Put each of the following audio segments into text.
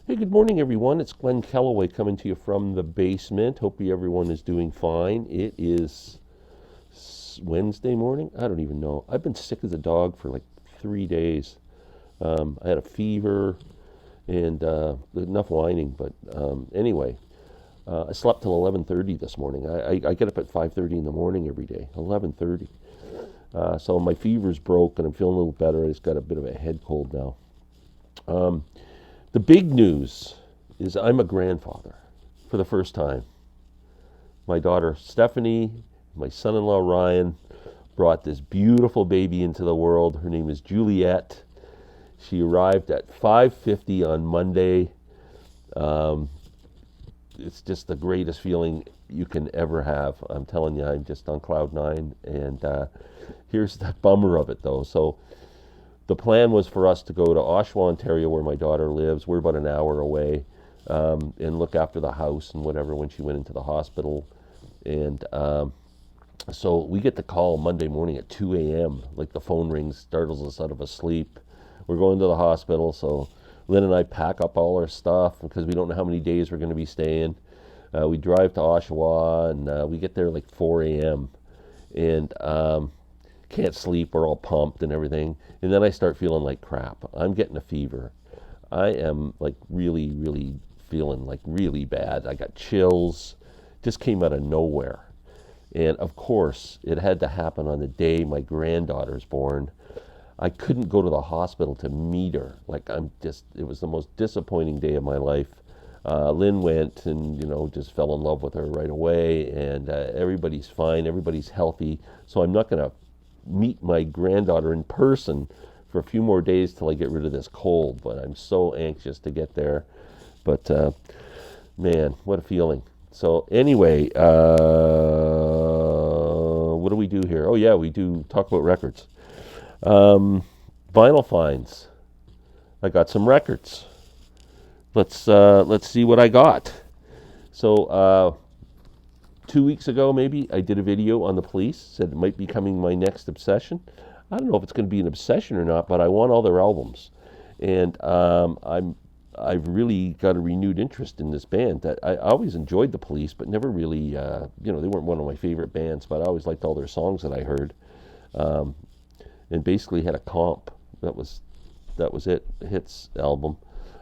Hey, good morning, everyone. It's Glenn Kellaway coming to you from the basement. Hope everyone is doing fine. It is Wednesday morning. I don't even know. I've been sick as a dog for like 3 days. I had a fever and enough whining, but anyway, I slept till 11:30 this morning. I get up at 5:30 in the morning every day. 11:30. So my fever's broke and I'm feeling a little better. I just got a bit of a head cold now. Um, the big news is I'm a grandfather for the first time. My daughter Stephanie, my son-in-law Ryan brought this beautiful baby into the world. Her name is Juliette. She arrived at 5:50 on Monday. Um, it's just the greatest feeling you can ever have. I'm telling you, I'm just on cloud nine. And here's the bummer of it, though. So the plan was for us to go to Oshawa, Ontario, where my daughter lives. We're about an hour away, and look after the house and whatever when she went into the hospital. And so we get the call Monday morning at 2 a.m. Like the phone rings, startles us out of a sleep. We're going to the hospital, so Lynn and I pack up all our stuff because we don't know how many days we're going to be staying. We drive to Oshawa, and we get there like 4 a.m. and can't sleep. We're all pumped and everything. And then I start feeling like crap. I'm getting a fever. I am like really, really feeling like really bad. I got chills. Just came out of nowhere. And of course, it had to happen on the day my granddaughter's born. I couldn't go to the hospital to meet her. It was the most disappointing day of my life. Lynn went and, just fell in love with her right away. And everybody's fine. Everybody's healthy. So I'm not going to meet my granddaughter in person for a few more days till I get rid of this cold. But I'm so anxious to get there. But man, what a feeling. So anyway, what do we do here? Oh yeah, we do talk about records. Um, Vinyl finds. I got some records. Let's see what I got. So 2 weeks ago, maybe I did a video on the police. Said it might be coming my next obsession. I don't know if it's going to be an obsession or not, but I want all their albums, and I've really got a renewed interest in this band. That I always enjoyed the Police, but never really, they weren't one of my favorite bands. But I always liked all their songs that I heard, um, and basically had a comp. That was it, hits album.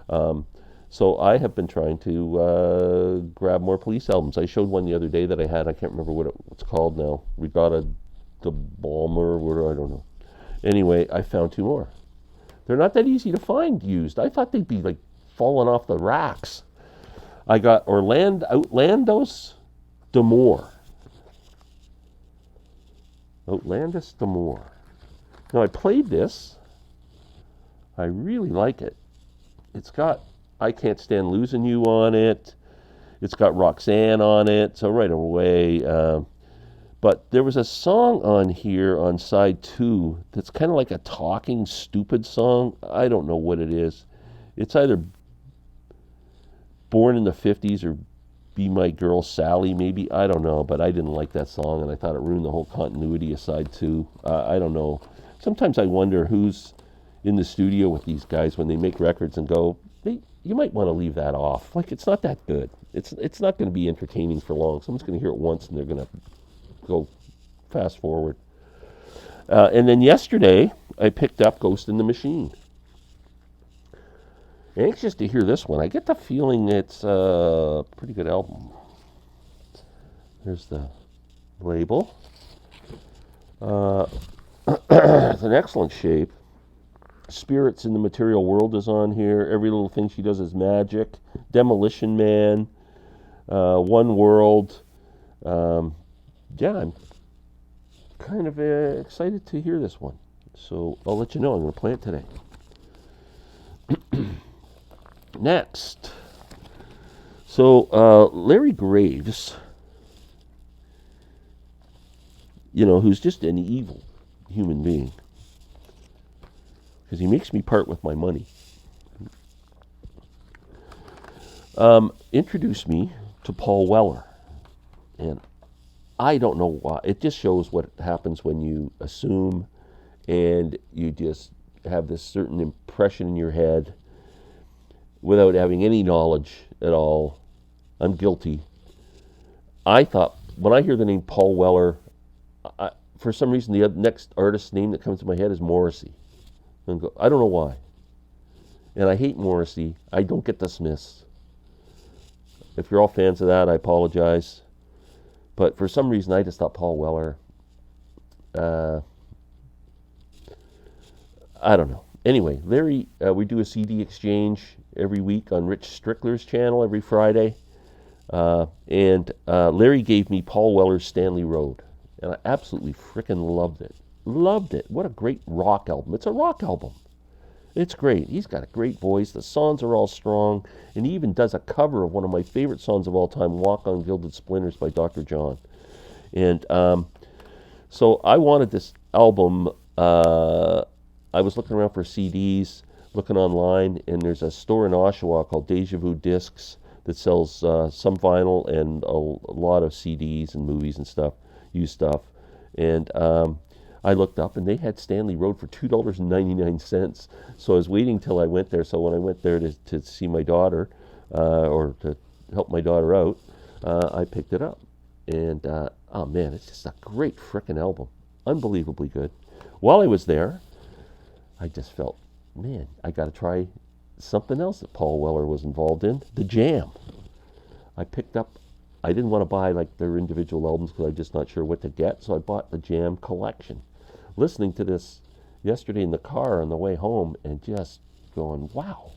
Um, so I have been trying to grab more Police albums. I showed one the other day that I had. I can't remember what it's called now. Regatta de Balmer, or I don't know. Anyway, I found two more. They're not that easy to find used. I thought they'd be like falling off the racks. I got Outlandos d'Amour. Outlandis d'Amour. Now I played this. I really like it. It's got I Can't Stand Losing You on it. It's got Roxanne on it. So right away. But there was a song on here on side two that's kind of like a talking stupid song. I don't know what it is. It's either Born in the 50s or Be My Girl Sally, maybe. I don't know, but I didn't like that song and I thought it ruined the whole continuity of side two. I don't know. Sometimes I wonder who's in the studio with these guys when they make records and go, hey, you might want to leave that off. Like, it's not that good. It's not going to be entertaining for long. Someone's going to hear it once and they're going to go fast forward. And then yesterday, I picked up Ghost in the Machine. Anxious to hear this one. I get the feeling it's a pretty good album. There's the label. It's an excellent shape. Spirits in the Material World is on here. Every little thing she does is magic. Demolition Man. One World. Yeah, I'm kind of excited to hear this one. So I'll let you know. I'm going to play it today. Next. So Larry Graves, who's just an evil human being, because he makes me part with my money, introduced me to Paul Weller. And I don't know why. It just shows what happens when you assume and you just have this certain impression in your head. without having any knowledge at all. I'm guilty. I thought, when I hear the name Paul Weller, for some reason the next artist's name that comes to my head is Morrissey. I don't know why. And I hate Morrissey. I don't get the Smiths. If you're all fans of that, I apologize. But for some reason, I just thought Paul Weller. I don't know. Anyway, Larry, we do a CD exchange every week on Rich Strickler's channel every Friday. And Larry gave me Paul Weller's Stanley Road. And I absolutely freaking loved it. Loved it. What a great rock album. It's a rock album. It's great. He's got a great voice. The songs are all strong. And he even does a cover of one of my favorite songs of all time, Walk on Gilded Splinters by Dr. John. And so I wanted this album. I was looking around for CDs, looking online, and there's a store in Oshawa called Deja Vu Discs that sells some vinyl and a lot of CDs and movies and stuff, used stuff. And I looked up, and they had Stanley Road for $2.99. So I was waiting till I went there. So when I went there to see my daughter, or to help my daughter out, I picked it up. And, oh man, it's just a great frickin' album. Unbelievably good. While I was there, I just felt, man, I got to try something else that Paul Weller was involved in, The Jam. I didn't want to buy like their individual albums because I'm just not sure what to get, so I bought the Jam collection. Listening to this yesterday in the car on the way home and just going, wow,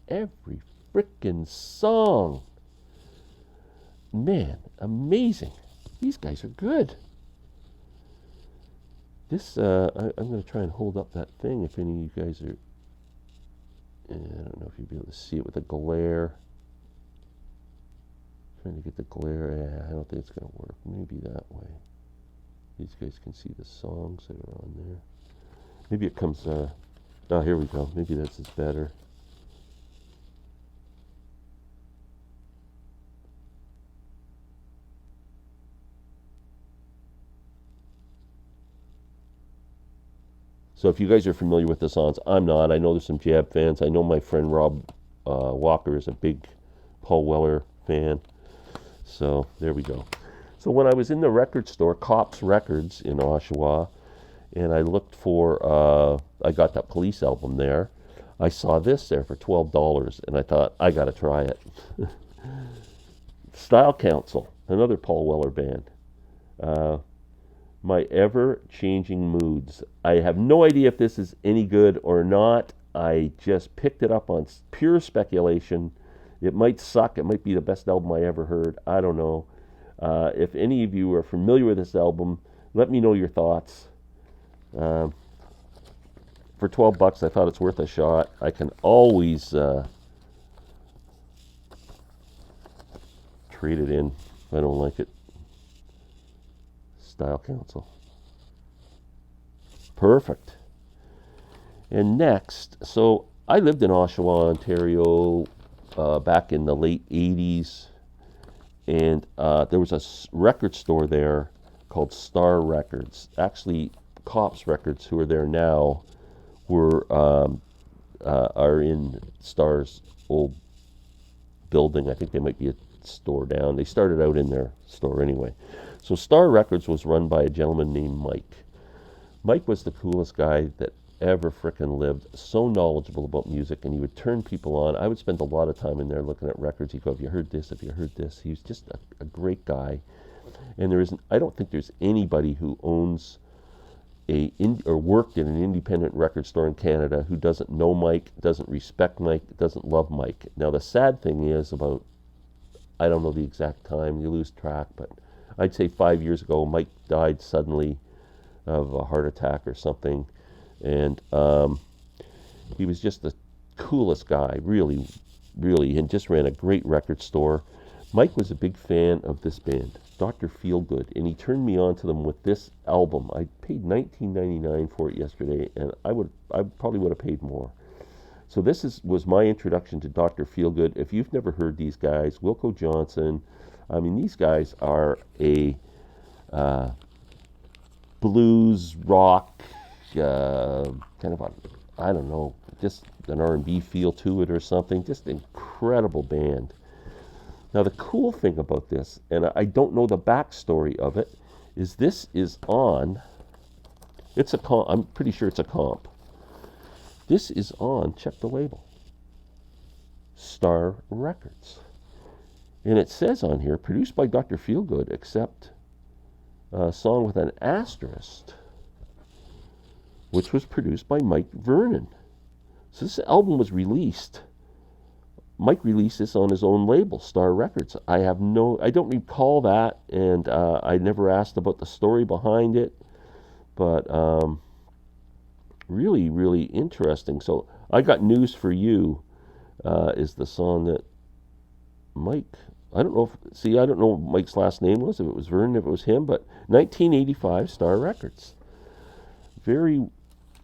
every frickin' song. Man, amazing. These guys are good. This, I'm going to try and hold up that thing if any of you guys are, I don't know if you'll be able to see it with the glare. Trying to get the glare, I don't think it's going to work. Maybe that way. These guys can see the songs that are on there. Maybe it comes, oh, here we go. Maybe that's better. So if you guys are familiar with the songs, I'm not. I know there's some Jab fans. I know my friend Rob Walker is a big Paul Weller fan. So there we go. So when I was in the record store, Cops Records in Oshawa, and I looked for, I got that Police album there. I saw this there for $12, and I thought, I got to try it. Style Council, another Paul Weller band. My Ever-Changing Moods. I have no idea if this is any good or not. I just picked it up on pure speculation. It might suck. It might be the best album I ever heard. I don't know. If any of you are familiar with this album, let me know your thoughts. For $12, I thought it's worth a shot. I can always trade it in if I don't like it. Style Council. Perfect. And next, so I lived in Oshawa, Ontario, back in the late 80s, and there was a record store there called Star Records. Actually, Cops Records, who are there now, are in Star's old building. I think they might be a store down. They started out in their store anyway. So Star Records was run by a gentleman named Mike. Mike was the coolest guy that ever frickin' lived, so knowledgeable about music, and he would turn people on. I would spend a lot of time in there looking at records. He'd go, have you heard this? Have you heard this? He was just a great guy. And I don't think there's anybody who owns or worked in an independent record store in Canada who doesn't know Mike, doesn't respect Mike, doesn't love Mike. Now the sad thing is about, I don't know the exact time, you lose track, but I'd say 5 years ago, Mike died suddenly of a heart attack or something. And he was just the coolest guy, really, really, and just ran a great record store. Mike was a big fan of this band, Dr. Feelgood, and he turned me on to them with this album. I paid $19.99 for it yesterday, and I probably would have paid more. So this was my introduction to Dr. Feelgood. If you've never heard these guys, Wilco Johnson, I mean, these guys are a blues rock, kind of I don't know, just an R&B feel to it or something. Just an incredible band. Now the cool thing about this, and I don't know the backstory of it, is this is on. It's a comp. I'm pretty sure it's a comp. This is on. Check the label. Star Records. And it says on here, produced by Dr. Feelgood, except a song with an asterisk, which was produced by Mike Vernon. So this album was released. Mike released this on his own label, Star Records. I don't recall that, and I never asked about the story behind it, but really, really interesting. So I Got News for You is the song that Mike, I don't know what Mike's last name was, if it was Vernon, if it was him, but 1985 Star Records. Very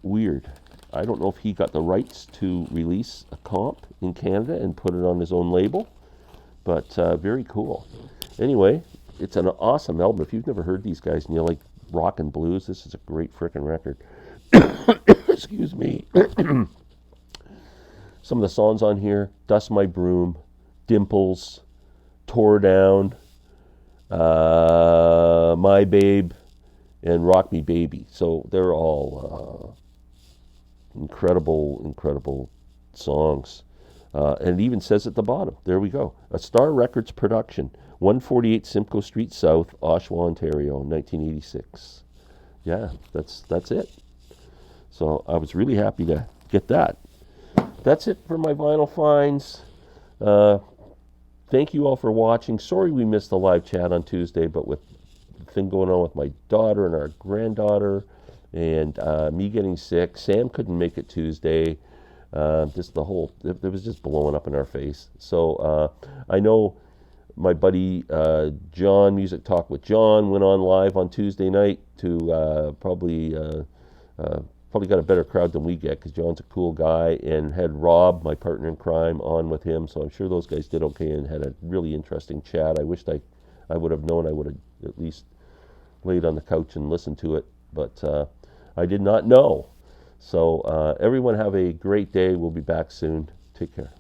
weird. I don't know if he got the rights to release a comp in Canada and put it on his own label, but very cool. Anyway, it's an awesome album. If you've never heard these guys and you like rock and blues, this is a great frickin' record. Excuse me. Some of the songs on here: Dust My Broom, Dimples, Tore Down, My Babe, and Rock Me Baby. So they're all incredible songs. And it even says at the bottom, there we go, a Star Records production, 148 Simcoe Street South, Oshawa, Ontario, 1986. Yeah, that's it. So I was really happy to get that. That's it for my vinyl finds. Thank you all for watching. Sorry we missed the live chat on Tuesday, but with the thing going on with my daughter and our granddaughter and me getting sick, Sam couldn't make it Tuesday. It was just blowing up in our face. So I know my buddy John, Music Talk with John, went on live on Tuesday night to probably got a better crowd than we get, because John's a cool guy, and had Rob, my partner in crime, on with him. So I'm sure those guys did okay and had a really interesting chat. I wished I would have known. I would have at least laid on the couch and listened to it, but I did not know. So everyone have a great day. We'll be back soon. Take care.